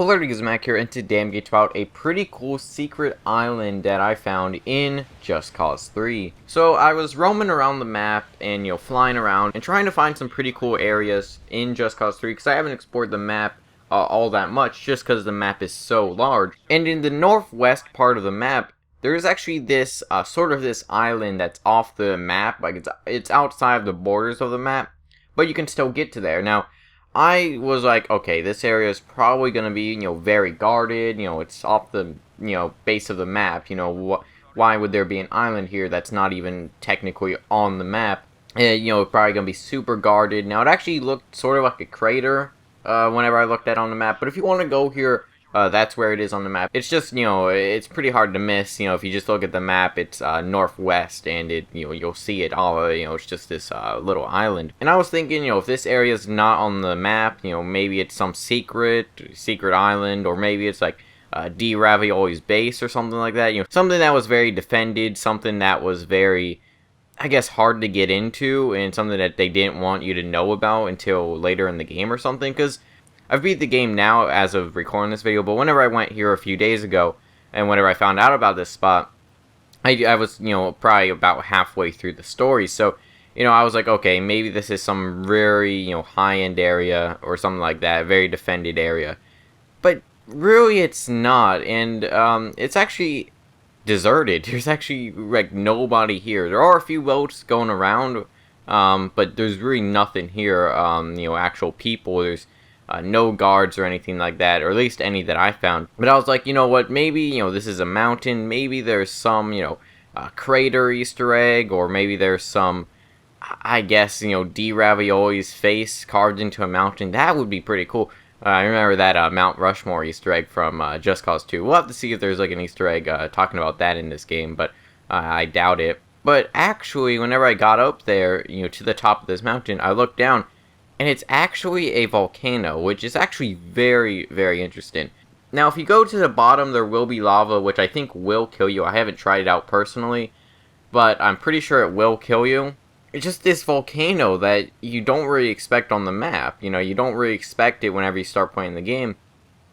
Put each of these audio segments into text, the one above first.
Hello, it is Mac here, and today I'm going to talk about a pretty cool secret island that I found in Just Cause 3. So I was roaming around the map and, flying around and trying to find some pretty cool areas in Just Cause 3 because I haven't explored the map all that much just because the map is so large. And in the northwest part of the map, there is actually this sort of this island that's off the map, like it's outside the borders of the map, but you can still get to there. Now, I was like, okay, this area is probably going to be, very guarded, it's off the, base of the map, why would there be an island here that's not even technically on the map? Probably going to be super guarded. Now, it actually looked sort of like a crater, whenever I looked at it on the map, but if you want to go here, that's where it is on the map. It's just, it's pretty hard to miss, if you just look at the map, it's, northwest, and it, you'll see it all, it's just this, little island. And I was thinking, if this area is not on the map, maybe it's some secret island, or maybe it's like, D. Ravioli's base or something like that, something that was very defended, something that was very, I guess, hard to get into, and something that they didn't want you to know about until later in the game or something, because I've beat the game now as of recording this video, but whenever I went here a few days ago, and whenever I found out about this spot, I was, probably about halfway through the story, so, I was like, okay, maybe this is some very, high-end area, or something like that, very defended area. But really it's not, and, it's actually deserted. There's actually, like, nobody here. There are a few boats going around, but there's really nothing here, actual people. There's no guards or anything like that, or at least any that I found. But I was like, you know what, maybe, this is a mountain, maybe there's some, crater Easter egg, or maybe there's some, I guess, D. Ravioli's face carved into a mountain. That would be pretty cool. I remember that Mount Rushmore Easter egg from Just Cause 2. We'll have to see if there's like an Easter egg talking about that in this game, but I doubt it. But actually, whenever I got up there, to the top of this mountain, I looked down, and it's actually a volcano, which is actually very, very interesting. Now, if you go to the bottom, there will be lava, which I think will kill you. I haven't tried it out personally, but I'm pretty sure it will kill you. It's just this volcano that you don't really expect on the map. You don't really expect it whenever you start playing the game.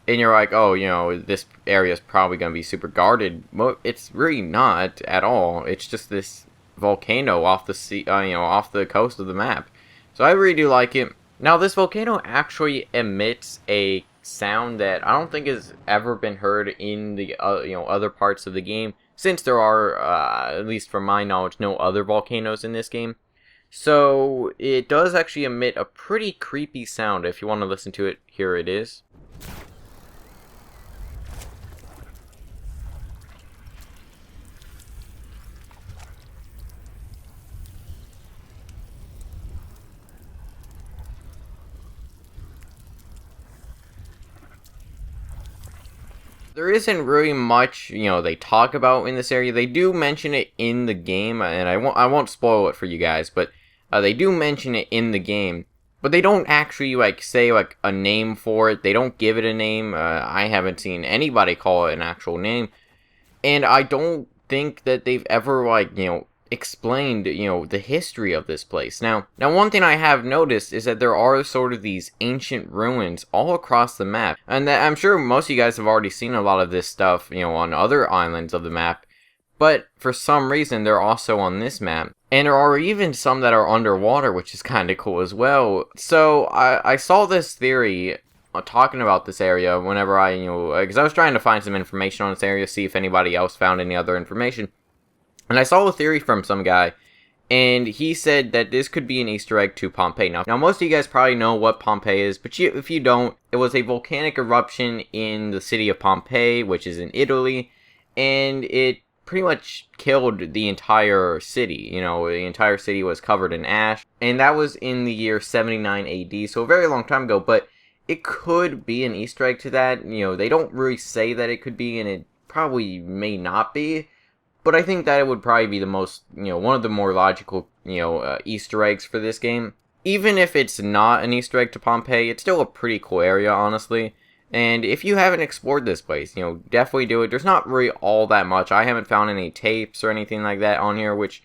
And you're like, oh, this area is probably going to be super guarded. Well, it's really not at all. It's just this volcano off the sea, off the coast of the map. So I really do like it. Now, this volcano actually emits a sound that I don't think has ever been heard in the other parts of the game, since there are, at least from my knowledge, no other volcanoes in this game. So it does actually emit a pretty creepy sound. If you want to listen to it, here it is. There isn't really much, they talk about in this area. They do mention it in the game, and I won't spoil it for you guys, but they do mention it in the game. But they don't actually, say, a name for it. They don't give it a name. I haven't seen anybody call it an actual name. And I don't think that they've ever, explained, the history of this place. Now, one thing I have noticed is that there are sort of these ancient ruins all across the map, and that I'm sure most of you guys have already seen a lot of this stuff, on other islands of the map, but for some reason they're also on this map, and there are even some that are underwater, which is kind of cool as well. So I saw this theory talking about this area whenever I, because I was trying to find some information on this area, see if anybody else found any other information. And I saw a theory from some guy, and he said that this could be an Easter egg to Pompeii. Now most of you guys probably know what Pompeii is, but if you don't, it was a volcanic eruption in the city of Pompeii, which is in Italy, and it pretty much killed the entire city. The entire city was covered in ash, and that was in the year 79 AD, so a very long time ago, but it could be an Easter egg to that. They don't really say that it could be, and it probably may not be. But I think that it would probably be the most, one of the more logical, Easter eggs for this game. Even if it's not an Easter egg to Pompeii, it's still a pretty cool area, honestly. And if you haven't explored this place, definitely do it. There's not really all that much. I haven't found any tapes or anything like that on here, which,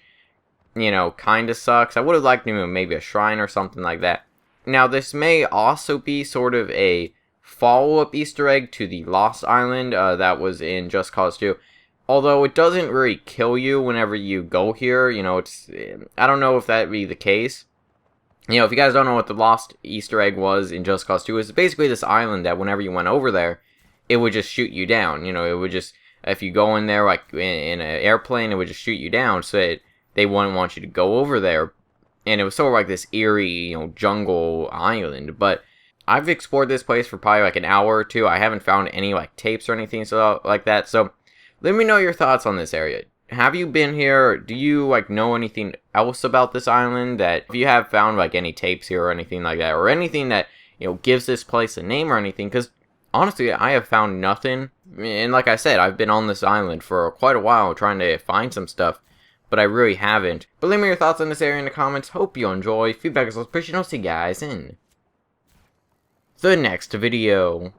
kind of sucks. I would have liked maybe a shrine or something like that. Now, this may also be sort of a follow-up Easter egg to the Lost Island that was in Just Cause 2. Although it doesn't really kill you whenever you go here, you know, I don't know if that'd be the case. You know, if you guys don't know what the Lost Easter egg was in Just Cause 2, it's basically this island that whenever you went over there, it would just shoot you down. You know, it would just, if you go in there, like, in an airplane, it would just shoot you down, so they wouldn't want you to go over there. And it was sort of like this eerie, you know, jungle island. But I've explored this place for probably like an hour or two. I haven't found any, like, tapes or anything like that, so let me know your thoughts on this area. Have you been here? Do you, like, know anything else about this island? That if you have found, like, any tapes here or anything like that, or anything that, you know, gives this place a name or anything, because honestly, I have found nothing. And like I said, I've been on this island for quite a while trying to find some stuff, but I really haven't. But leave me your thoughts on this area in the comments. Hope you enjoy. Feedback is always appreciated. I'll see you guys in the next video.